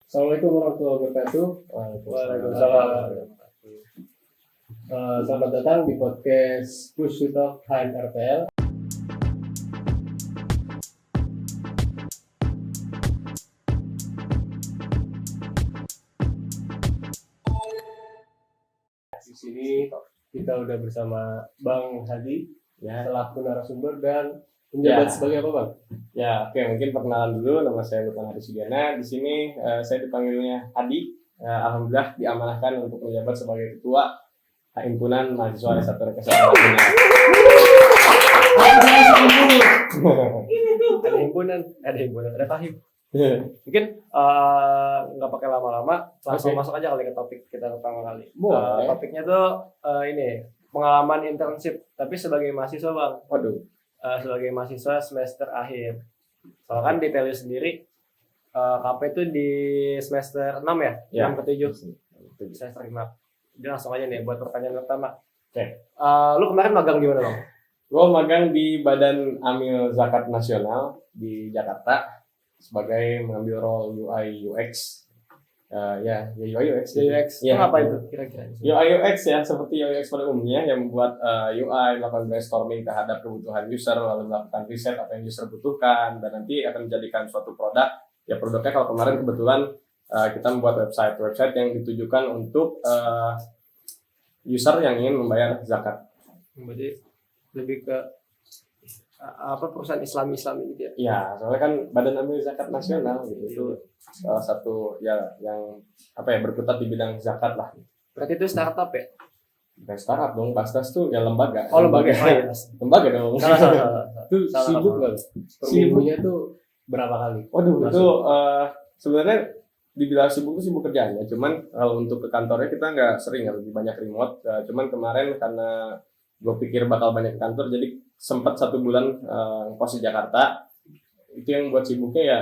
Assalamualaikum warahmatullahi wabarakatuh. Waalaikumsalam. Selamat datang di podcast Push to Talk HMRPL. Di sini kita udah bersama Bang Hadi, selaku narasumber dan menjabat sebagai apa, Bang? Ya, oke, mungkin perkenalan dulu. Nama saya Lukman Hadi Sugana. Di sini saya dipanggilnya Hadi. Alhamdulillah diamanahkan untuk menjabat sebagai ketua himpunan mahasiswa S1 Kesehatan. Ada Fahim. Mungkin nggak pakai lama-lama, langsung masuk aja kali ke topik kita pertama kali. Topiknya tuh ini pengalaman internship, tapi sebagai mahasiswa, Bang. Waduh. Sebagai mahasiswa semester akhir. Soalnya kan di Telus sendiri KP itu di semester 6 ya? 6 ke 7. Semester 5. Jadi langsung aja nih buat pertanyaan pertama. Oke. Lu kemarin magang di mana, Bang? Gue magang di Badan Amil Zakat Nasional di Jakarta sebagai mengambil role UI UX. UI UX. Itu apa itu kira-kira? UI UX ya, seperti UI UX pada umumnya yang membuat UI, melakukan brainstorming terhadap kebutuhan user, lalu melakukan riset apa yang user butuhkan, dan nanti akan menjadikan suatu produk. Ya produknya kalau kemarin kebetulan kita membuat website yang ditujukan untuk user yang ingin membayar zakat. Berarti lebih ke perusahaan Islami gitu ya? Ya, soalnya kan Badan Amil Zakat Nasional gitu. Itu salah satu yang berkutat di bidang zakat lah. Berarti itu startup ya? Bukan startup dong, Basnas tuh ya lembaga. Oh, lembaga. Lembaga dong. Salah. Itu sibuk banget. Sibuknya tuh berapa kali? Waduh, itu sebenarnya dibilang sibuk itu sibuk kerjanya. Cuman kalau untuk ke kantornya kita nggak sering, lebih banyak remote. Cuman kemarin karena gue pikir bakal banyak ke kantor, jadi sempat 1 bulan kos di Jakarta. Itu yang buat sibuknya ya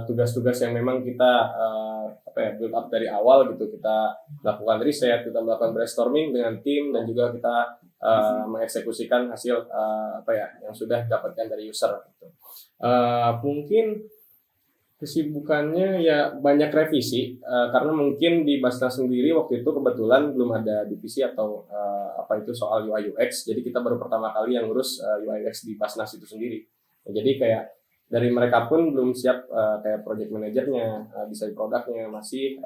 tugas-tugas yang memang kita build up dari awal gitu. Kita melakukan riset, kita melakukan brainstorming dengan tim, dan juga kita mengeksekusikan hasil yang sudah didapatkan dari user gitu. Mungkin kesibukannya ya banyak revisi, karena mungkin di Basnas sendiri waktu itu kebetulan belum ada divisi atau soal UI UX, jadi kita baru pertama kali yang ngurus UI UX di Basnas itu sendiri. Jadi kayak dari mereka pun belum siap, kayak project manajernya, desain produknya masih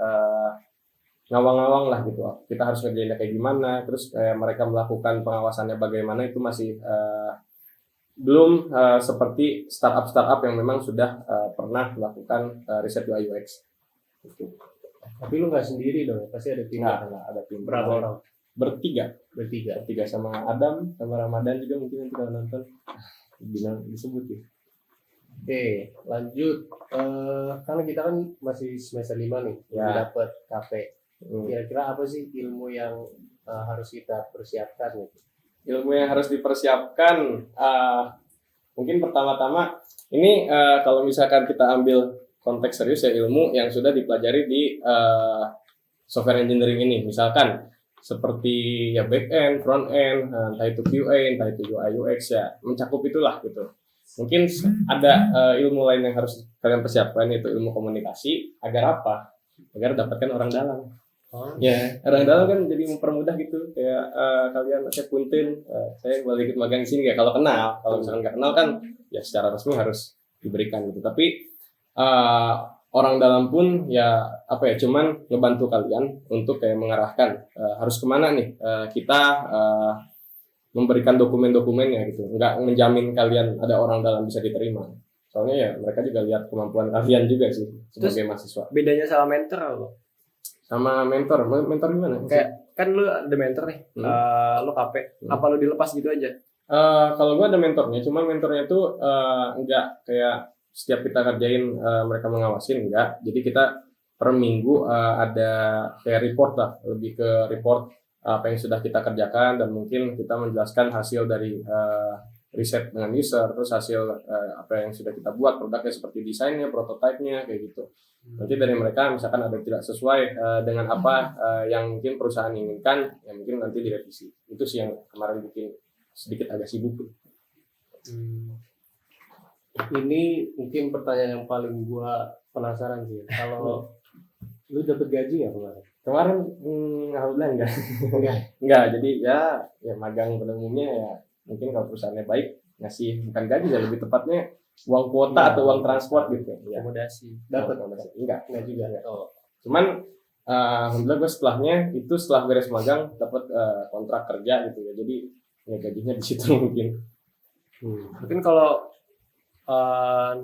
ngawang-ngawang lah gitu. Kita harus ngerjainnya kayak gimana, terus kayak mereka melakukan pengawasannya bagaimana, itu masih belum seperti startup yang memang sudah pernah melakukan riset UI UX. Gitu. Tapi lu nggak sendiri dong, pasti ada tim. Nggak, ada tim. Berapa orang? Bertiga sama Adam, sama Ramadan juga mungkin nanti kalau nonton disebut ya. Oke, lanjut. Karena kita kan masih semester 5 nih, dapat KP. Kira-kira apa sih ilmu yang harus kita persiapkan gitu? Ilmu yang harus dipersiapkan, mungkin pertama-tama ini kalau misalkan kita ambil konteks serius ya, ilmu yang sudah dipelajari di software engineering ini, misalkan seperti ya back end, front end, entah itu QA, entah itu UI UX, ya mencakup itulah gitu. Mungkin ada ilmu lain yang harus kalian persiapkan, yaitu ilmu komunikasi. Agar apa? Agar dapatkan orang dalam. Ya, orang dalam kan jadi mempermudah gitu. Kayak kalian, saya Punten, saya boleh ikut magang di sini kayak kalau kenal. Kalau misalkan nggak kenal kan, ya secara resmi harus diberikan gitu. Tapi orang dalam pun ya cuman ngebantu kalian untuk kayak mengarahkan harus kemana nih kita memberikan dokumen-dokumennya gitu. Nggak menjamin kalian ada orang dalam bisa diterima. Soalnya ya mereka juga lihat kemampuan kalian juga sih sebagai mahasiswa. Bedanya sama mentor apa? Sama mentor gimana? Kayak kan lu ada mentor nih, lu KP, apa lu dilepas gitu aja? Kalau gua ada mentornya, cuma mentornya tuh enggak kayak setiap kita kerjain mereka mengawasin, enggak. Jadi kita per minggu ada kayak report lah, lebih ke report apa yang sudah kita kerjakan, dan mungkin kita menjelaskan hasil dari riset dengan user, terus hasil apa yang sudah kita buat, produknya seperti desainnya, prototipenya, kayak gitu. Nanti dari mereka misalkan ada tidak sesuai dengan apa yang mungkin perusahaan inginkan, ya mungkin nanti direvisi. Itu sih yang kemarin bikin sedikit agak sibuk. Ini mungkin pertanyaan yang paling gua penasaran sih. Kalau Lu dapet gaji nggak kemarin? Kemarin alhamdulillah enggak. Jadi ya magang pada umumnya ya mungkin kalau perusahaannya baik ngasih bukan gaji ya lebih tepatnya uang kuota atau uang transport gitu ya. Akomodasi. Dapat Enggak juga. Oh. cuman alhamdulillah gue setelah beres magang dapat kontrak kerja gitu ya, jadi ya gajinya di situ mungkin. Mungkin kalau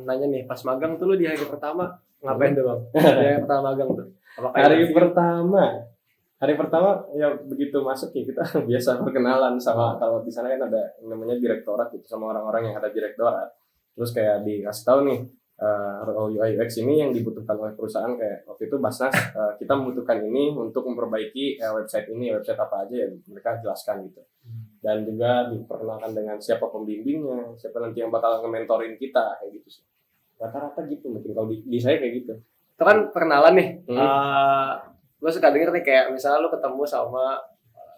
nanya nih pas magang tuh lu di hari pertama ngapain tuh bang? Di hari pertama magang tuh? Hari pertama ya begitu masuk ya kita biasa perkenalan sama, kalau di sana kan ada yang namanya direktorat gitu, sama orang-orang yang ada direktorat. Terus kayak dikasih tahu nih role UI UX ini yang dibutuhkan oleh perusahaan, kayak waktu itu Basnas kita membutuhkan ini untuk memperbaiki website apa aja ya mereka jelaskan gitu. Dan juga diperkenalkan dengan siapa pembimbingnya, siapa nanti yang bakal nge-mentorin kita kayak gitu sih. Rata-rata gitu mungkin kalau di saya kayak gitu. Itu kan perkenalan nih. Gue suka denger nih kayak misalnya lu ketemu sama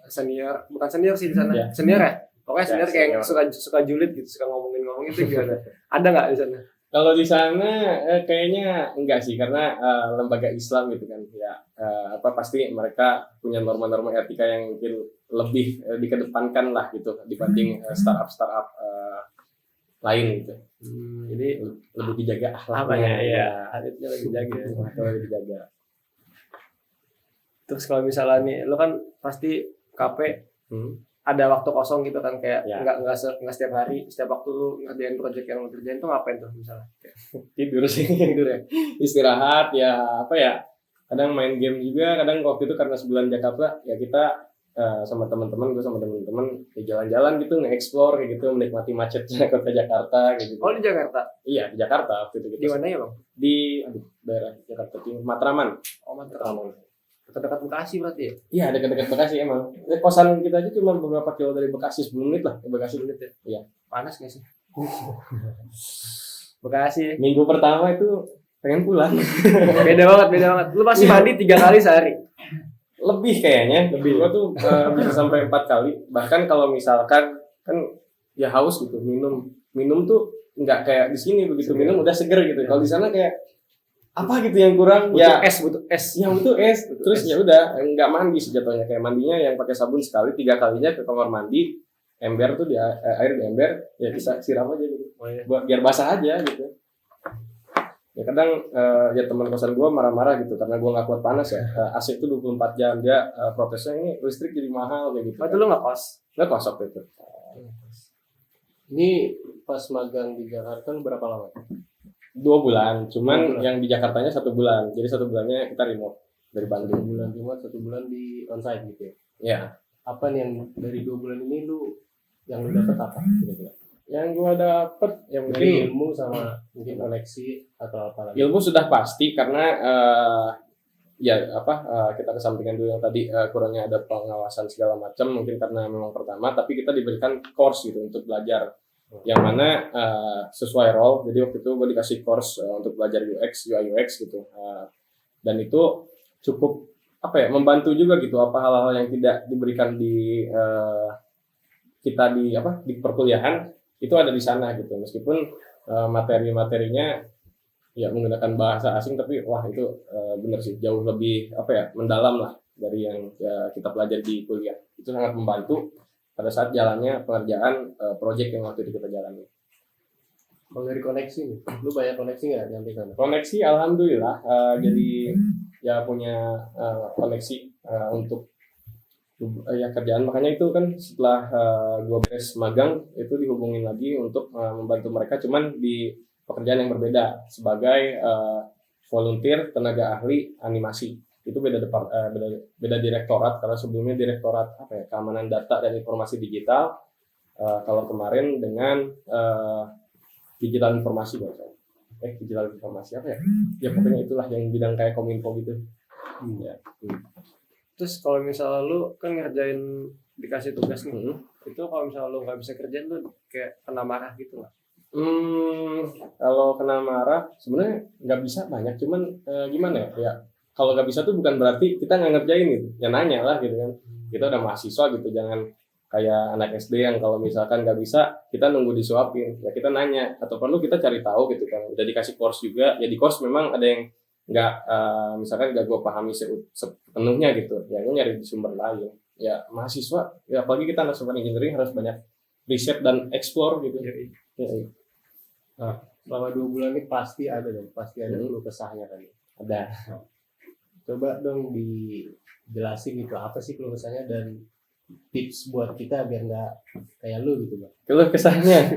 senior, bukan senior sih di sana, senior ya. Pokoknya senior kayak suka julid gitu, suka ngomongin itu gimana? Ada nggak di sana? Kalau di sana kayaknya enggak sih, karena lembaga Islam gitu kan ya, pasti mereka punya norma-norma etika yang mungkin lebih dikedepankan lah gitu dibanding startup lain gitu. Jadi lebih dijaga akhlaknya ya, haditsnya lebih dijaga. Lebih dijaga. Terus kalau misalnya nih, lo kan pasti KP ada waktu kosong gitu kan, kayak nggak setiap hari, setiap waktu lu ngerjain project yang lu kerjain tuh ngapain tuh misalnya? Tidur sih, tidur ya, istirahat ya, kadang main game juga, kadang waktu itu karena sebulan Jakarta ya kita sama teman-teman, gue sama teman-teman ya jalan-jalan gitu, nge-explore kayak gitu, menikmati macetnya kota Jakarta kayak gitu. Oh di Jakarta? Iya di Jakarta waktu itu. Di mana ya bang? Di daerah Jakarta Timur, Matraman. Oh Matraman. Dekat Bekasi berarti ya? Iya, dekat Bekasi emang. Kosan kita aja cuma beberapa kilo dari Bekasi, 10 menit lah ke Bekasi. 10 menit ya? Iya. Panas nggak sih? Bekasi. Minggu pertama itu pengen pulang. Beda banget. Lu pasti mandi 3 kali sehari? Lebih kayaknya. Gua tuh bisa sampai 4 kali. Bahkan kalau misalkan kan ya haus gitu, minum tuh nggak kayak di sini begitu minum udah seger gitu. Kalau di sana kayak apa gitu yang kurang, butuh es. Yang butuh es. Terus ya udah nggak mandi sih jatuhnya, kayak mandinya yang pakai sabun sekali, 3 kalinya ke kamar mandi, ember tuh air di ember ya bisa siram aja gitu. Buat biar basah aja gitu. Ya kadang ya teman kosan gue marah-marah gitu karena gue nggak kuat panas ya. AC itu 24 jam, dia protesnya ini listrik jadi mahal kayak gitu. Itu lu nggak kos? Nggak kos waktu itu. Ini pas magang di Jakarta lu berapa lama? 2 bulan, cuman yang di Jakartanya 1 bulan, jadi 1 bulannya kita remote dari Bandung. 1 bulan remote, 1 bulan di onsite gitu ya? Ya. Apa nih yang dari 2 bulan ini yang lu dapet apa kira-kira? Yang gua dapet ya mungkin ilmu sama mungkin koneksi atau apa lagi? Ilmu sudah pasti karena kita kesampingkan dulu yang tadi kurangnya ada pengawasan segala macam, mungkin karena memang pertama, tapi kita diberikan course gitu untuk belajar yang mana sesuai role. Jadi waktu itu gue dikasih course untuk belajar UI UX gitu, dan itu cukup membantu juga gitu, hal-hal yang tidak diberikan di kita di perkuliahan itu ada di sana gitu, meskipun materi-materinya ya menggunakan bahasa asing, tapi itu bener sih jauh lebih mendalam lah dari yang kita pelajari di kuliah. Itu sangat membantu pada saat jalannya pengerjaan proyek yang waktu itu kita jalani. Kalau dari koneksi nih, lu banyak koneksi nggak nyampe sana? Koneksi alhamdulillah, jadi ya punya koneksi untuk kerjaan. Makanya itu kan setelah gue beres magang itu dihubungin lagi untuk membantu mereka, cuman di pekerjaan yang berbeda sebagai volunteer tenaga ahli animasi. Itu beda direktorat, karena sebelumnya direktorat keamanan data dan informasi digital. Kalau kemarin dengan digital informasi digital informasi ya pokoknya itulah yang bidang kayak kominfo gitu. Ya. Terus kalau misalnya lu kan ngerjain dikasih tugas nih, itu kalau misalnya lu nggak bisa kerjain lu kayak kena marah gitu nggak? Kalau kena marah sebenarnya nggak bisa banyak, cuman gimana ya kalau nggak bisa tuh bukan berarti kita nggak ngerjain gitu, ya nanya lah gitu kan. Kita udah mahasiswa gitu, jangan kayak anak SD yang kalau misalkan nggak bisa kita nunggu disuapin, ya kita nanya atau perlu kita cari tahu gitu kan. Udah dikasih course juga, ya di course memang ada yang misalkan nggak gue pahami sepenuhnya gitu, ya gue nyari di sumber lain. Ya mahasiswa, ya apalagi kita anak software engineering harus banyak riset dan explore gitu. Ya. Nah, selama 2 bulan ini pasti ada keluh kesahnya kan. Ada. Coba dong dijelasin gitu apa sih keluh kesahnya dan tips buat kita biar nggak kayak lu gitu Bang. Keluh kesahnya,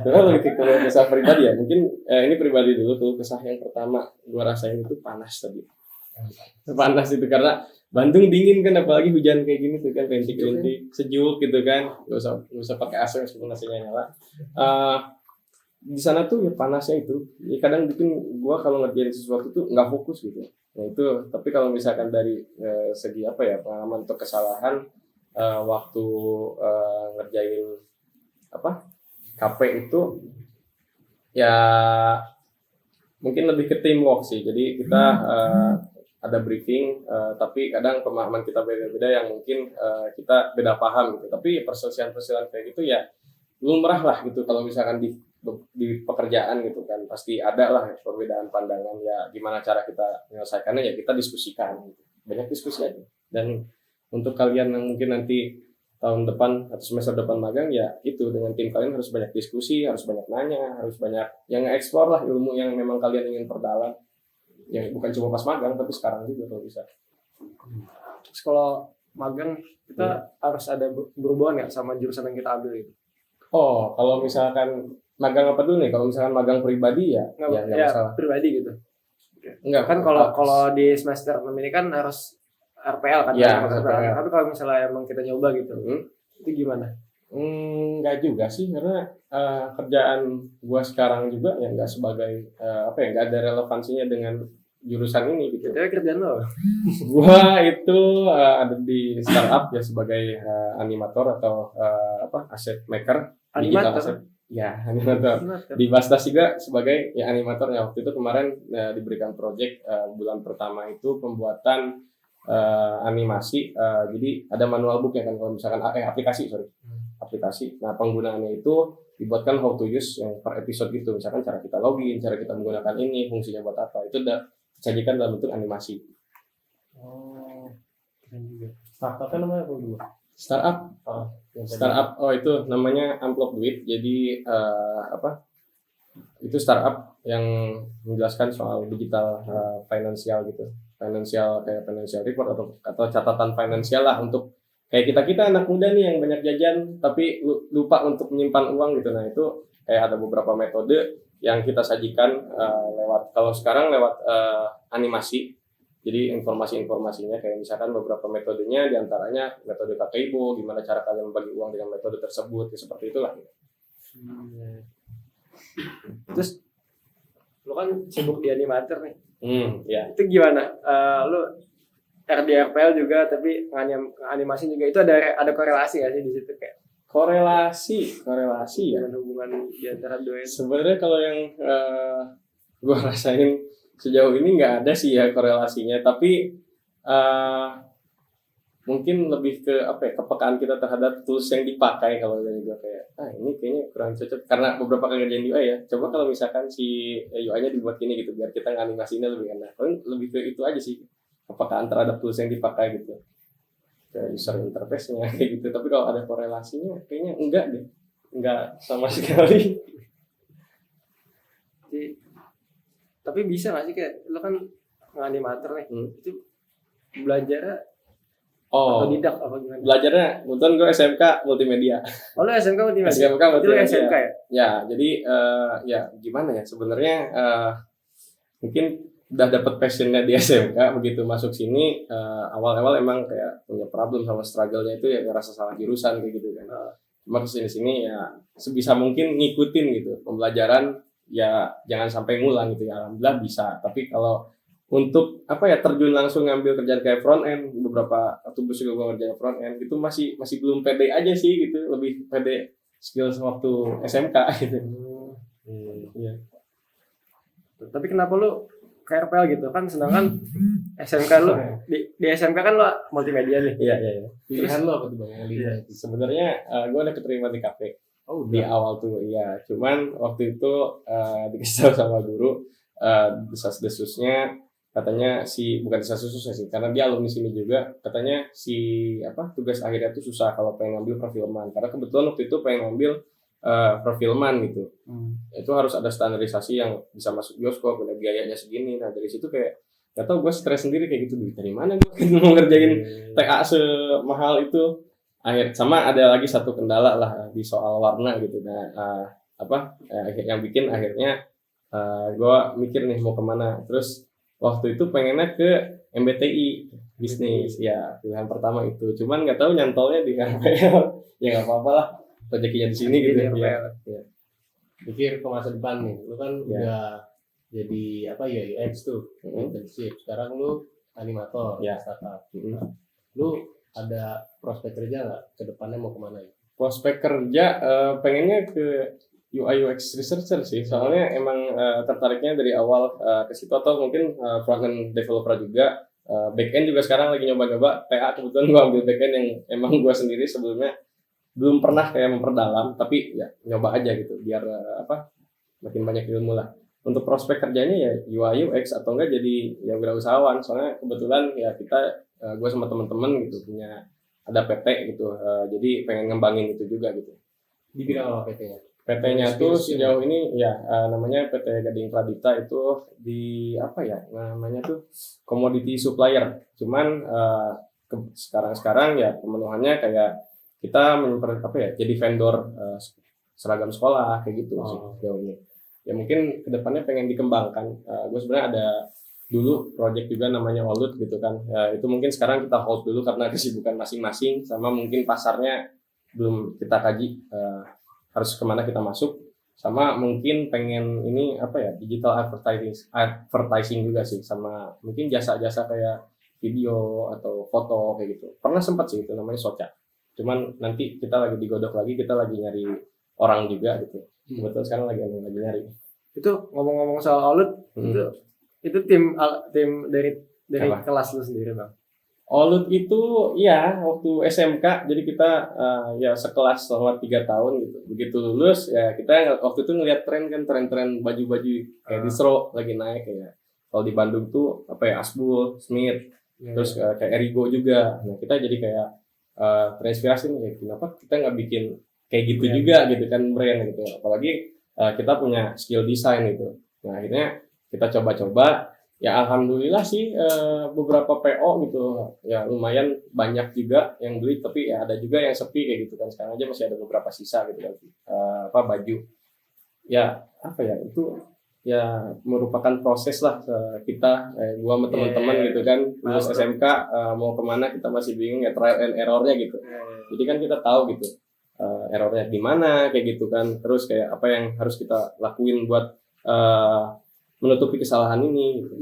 kalau lebih ke keluh kesah pribadi ya, mungkin ini pribadi dulu. Keluh kesah yang pertama gue rasain itu panas tadi. Panas itu karena Bandung dingin kan, apalagi hujan kayak gini tuh kan, rintik-rintik, sejuk gitu kan, nggak usah pakai AC meskipun AC-nya nyala. Di sana tuh ya panasnya itu, ya kadang bikin gua kalau ngerjain sesuatu tuh nggak fokus gitu. Nah itu, tapi kalau misalkan dari segi apa ya, pengalaman atau kesalahan waktu ngerjain apa KP itu ya mungkin lebih ke teamwork sih. Jadi kita ada briefing, tapi kadang pemahaman kita beda-beda yang mungkin kita beda paham gitu. Tapi perselisihan-perselisihan kayak gitu ya lumrah lah gitu kalau misalkan di pekerjaan gitu kan, pasti ada lah perbedaan pandangan. Ya gimana cara kita menyelesaikannya, ya kita diskusikan gitu. Banyak diskusi aja. Dan untuk kalian yang mungkin nanti tahun depan atau semester depan magang, ya itu dengan tim kalian harus banyak diskusi, harus banyak nanya, harus banyak yang nge-explore lah ilmu yang memang kalian ingin perdalam. Ya bukan cuma pas magang, tapi sekarang juga kalau bisa. Terus kalau magang kita harus ada berhubungan nggak sama jurusan yang kita ambil itu? Oh, kalau misalkan magang apa dulu nih? Kalau misalkan magang pribadi ya nggak masalah. Pribadi gitu. Enggak Kan kalau di semester 6 ini kan harus RPL kan? Ya, RPL. Tapi kalau misalnya emang kita nyoba gitu, itu gimana? Enggak juga sih, karena kerjaan gua sekarang juga ya nggak sebagai nggak ada relevansinya dengan jurusan ini gitu. Itu kerjaan lo? Gua itu ada di startup ya sebagai animator atau asset maker, digital asset. Ya, animator. Di Bastas juga sebagai ya animatornya. Waktu itu kemarin diberikan project bulan pertama itu pembuatan animasi. Jadi ada manual book ya kan, kalau misalkan aplikasi. Nah, penggunaannya itu dibuatkan how to use yang per episode gitu. Misalkan cara kita login, cara kita menggunakan ini, fungsinya buat apa. Itu udah disajikan dalam bentuk animasi. Oh, keren juga. Startupnya namanya apa dulu? Startup. Oh, itu namanya Amplop Duit. Jadi itu startup yang menjelaskan soal digital finansial gitu. Kayak financial report atau catatan finansial lah untuk kayak kita anak muda nih yang banyak jajan tapi lupa untuk menyimpan uang gitu. Nah, itu kayak ada beberapa metode yang kita sajikan kalau sekarang lewat animasi. Jadi informasinya kayak misalkan beberapa metodenya, diantaranya metode Kakeibo, gimana cara kalian membagi uang dengan metode tersebut, ya seperti itulah. Terus lu kan sibuk di animator nih. Ya. Itu gimana? Lu RDRPL juga, tapi animasi juga, itu ada korelasi nggak sih di situ kayak? Korelasi ya. Hubungan di antara dua itu. Sebenarnya kalau yang gue rasain sejauh ini nggak ada sih ya korelasinya, tapi mungkin lebih ke kepekaan kita terhadap tools yang dipakai. Kalau dari gue kayak ini kayaknya kurang cocok karena beberapa kali ngerjain UI ya, coba kalau misalkan si UI-nya dibuat gini gitu biar kita nganimasinya lebih enak. Paling lebih ke itu aja sih, kepekaan terhadap tools yang dipakai gitu, kayak user interface-nya kayak gitu. Tapi kalau ada korelasinya kayaknya enggak deh, enggak sama sekali. Tapi bisa nggak sih kayak lo kan animator nih, itu belajarnya otodidak apa gimana? Belajarnya kebetulan gue SMK multimedia. Oh, lo SMK multimedia? SMK multimedia. SMK ya? Ya, jadi ya gimana ya sebenarnya mungkin udah dapet passionnya di SMK, begitu masuk sini awal-awal emang kayak punya problem sama struggle-nya itu ya ngerasa salah jurusan kayak gitu kan. Cuma kesini ya sebisa mungkin ngikutin gitu pembelajaran. Ya jangan sampai ngulang gitu ya, alhamdulillah bisa. Tapi kalau untuk terjun langsung ngambil kerjaan kayak front end, beberapa tugas juga gue ngerjain front end itu masih belum pede aja sih gitu, lebih pede skill waktu SMK gitu. Iya. Tapi kenapa lu ke RPL gitu kan, sedangkan SMK lu di SMK kan lu multimedia nih. Iya. Pilihan lu apa tuh Bang? Sebenarnya gue udah keterima di KP. Di awal tuh iya, cuman waktu itu dikasih tahu sama guru desas-desusnya katanya bukan susah sih karena dia alumni sini juga, katanya tugas akhirnya tuh susah kalau pengen ngambil perfilman karena kebetulan waktu itu pengen ngambil perfilman gitu. Itu harus ada standarisasi yang bisa masuk bioskop, ada biayanya segini. Nah dari situ kayak gak tau gue stres sendiri kayak gitu, duit dari mana gue mau ngerjain TA semahal itu. Sama ada lagi satu kendala lah di soal warna gitu. Nah yang bikin akhirnya gue mikir nih mau kemana. Terus waktu itu pengennya ke MBTI bisnis, ya pilihan pertama itu. Cuman nggak tahu nyantolnya di RPL. Ya nggak apa-apa lah, rezekinya di sini gitu ya. Pikir ke masa depan nih, lu kan udah jadi UX tuh, internship. Sekarang lu animator, startup. Lu ada prospek kerja nggak? Ke depannya mau kemana ya? Prospek kerja pengennya ke UI UX researcher sih, soalnya emang tertariknya dari awal ke situ, atau mungkin front end developer juga, back end juga sekarang lagi nyoba-nyoba. TA kebetulan gue ambil back end yang emang gue sendiri sebelumnya belum pernah kayak memperdalam, tapi ya nyoba aja gitu biar makin banyak ilmu lah. Untuk prospek kerjanya ya UI UX atau enggak jadi ya wirausahawan, soalnya kebetulan ya gue sama teman-teman gitu punya ada PT gitu, jadi pengen ngembangin itu juga gitu. Di bidang apa PT-nya? PT-nya tuh sejauh ini ya namanya PT Gading Pradipta, itu di namanya tuh commodity supplier. Cuman sekarang ya pemenuhannya kayak kita jadi vendor seragam sekolah kayak gitu sih sejauh ini. Ya mungkin kedepannya pengen dikembangkan. Gue sebenarnya ada dulu project juga namanya Olut gitu kan. Ya, itu mungkin sekarang kita hold dulu karena kesibukan masing-masing, sama mungkin pasarnya belum kita kaji harus kemana kita masuk. Sama mungkin pengen digital advertising juga sih, sama mungkin jasa-jasa kayak video atau foto kayak gitu. Pernah sempat sih itu namanya Soca. Cuman nanti kita lagi digodok lagi, kita lagi nyari orang juga gitu. Kebetulan sekarang lagi nyari. Itu ngomong-ngomong soal Olut, itu tim dari kelas lu sendiri bang? Olut itu ya waktu SMK, jadi kita ya sekelas selama 3 tahun gitu. Begitu lulus ya kita waktu itu ngeliat tren baju-baju kayak distro lagi naik kayak. Kalau di Bandung tuh Asbul, Smith, terus kayak Erigo juga. Nah kita jadi kayak terinspirasi nih, kenapa kita nggak bikin kayak gitu juga gitu kan, brand gitu. Apalagi kita punya skill design gitu. Nah akhirnya kita coba-coba, ya alhamdulillah sih beberapa PO gitu ya lumayan banyak juga yang beli, tapi ya ada juga yang sepi kayak gitu kan. Sekarang aja masih ada beberapa sisa gitu kan baju. Ya itu ya merupakan proses lah kita gua sama teman-teman gitu kan, lulus SMK mau kemana kita masih bingung ya, trial and errornya gitu. Jadi kan kita tahu gitu errornya di mana kayak gitu kan, terus kayak apa yang harus kita lakuin buat menutupi kesalahan ini gitu.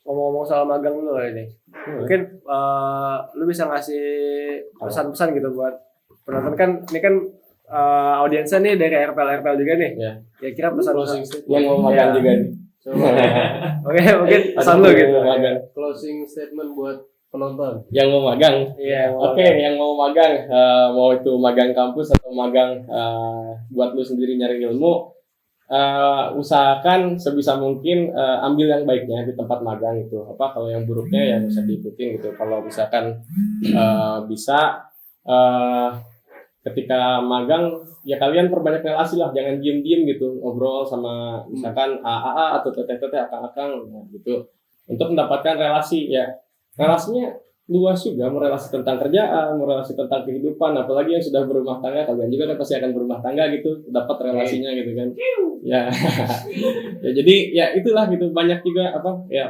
Ngomong-ngomong soal magang dulu ini, mungkin lu bisa ngasih pesan-pesan gitu buat penonton kan, ini kan audiensnya nih dari RPL juga nih. Ya kira pesan-pesan yang mau magang juga nih. Oke, mungkin pesan lu gitu. Closing statement buat penonton yang mau magang. Yang mau magang, mau itu magang kampus atau magang buat lu sendiri nyari ilmu, usahakan sebisa mungkin ambil yang baiknya di tempat magang itu. Kalau yang buruknya ya bisa diikutin gitu. Kalau misalkan bisa ketika magang ya kalian perbanyak relasi lah, jangan diem-diem gitu, ngobrol sama misalkan AAA atau teteh-teteh akang-akang gitu untuk mendapatkan relasi. Ya relasinya luas juga, mau relasi tentang kerjaan, mau relasi tentang kehidupan, apalagi yang sudah berumah tangga, kalian juga kan pasti akan berumah tangga gitu, dapat relasinya gitu kan. Ya ya jadi ya itulah gitu, banyak juga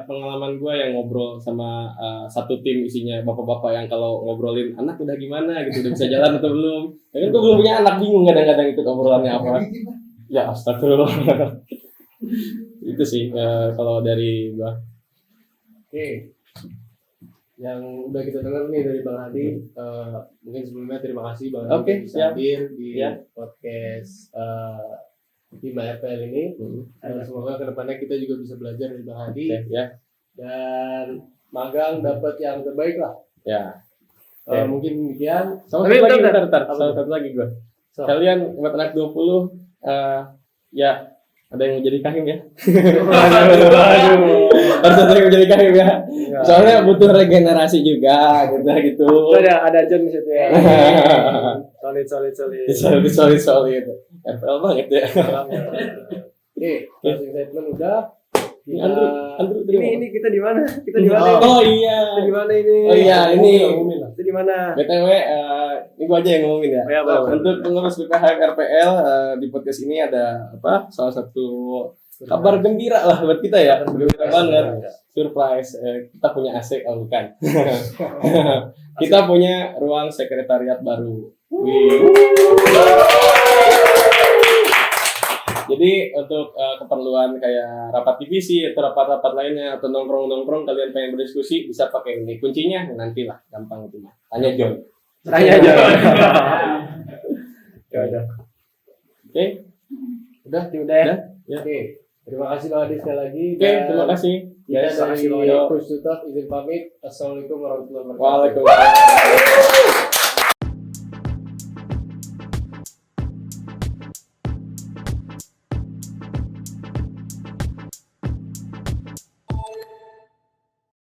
pengalaman gue yang ngobrol sama satu tim isinya bapak-bapak yang kalau ngobrolin anak udah gimana gitu, udah bisa jalan atau belum, ya kan gue belum punya anak, bingung kadang-kadang itu obrolannya apa. Ya astagfirullah. Itu sih kalau dari gue. Yang udah kita dengar nih dari Bang Hadi, mungkin sebelumnya terima kasih Bang Hadi bisa hadir di podcast Hima RPL ini. Dan semoga kedepannya kita juga bisa belajar dari Bang Hadi dan magang dapat yang terbaik lah. Mungkin demikian. Sama satu lagi gue. Kalian buat anak 20 ya Ada yang mau jadi kahim ya? Waduh. Harus ada yang mau jadi kahim ya. Iya. Soalnya butuh regenerasi juga gitu. Itu ada John di situ ya. Solid. Solid. FL banget ya. Oke, closing statement udah. Ini Andrew Ini kita di mana? Kita di mana? Oh iya. Kita di mana ini? Oh iya, ini. Kita di mana? BTW, ini gua aja yang ngomongin ya. Oh, iya, Bang. Untuk pengurus BKHM RPL di podcast ini ada apa? Salah satu kabar gembira lah buat kita ya. Gembira banget. Surprise. Kita punya AC, oh bukan. Kita punya ruang sekretariat baru. Wih. Jadi untuk keperluan kayak rapat divisi atau rapat-rapat lainnya atau nongkrong-nongkrong kalian pengen berdiskusi bisa pakai ini kuncinya nanti lah gampang itu mah. Tanya John. Tanya aja. Ya udah. Oke. Udah ya. Ya. Oke, terima kasih Bang Adi sekali lagi. Oke, terima kasih. Kita Guys, dari terima kasih. Push to Talk izin pamit. Assalamualaikum warahmatullahi wabarakatuh. Waalaikumsalam.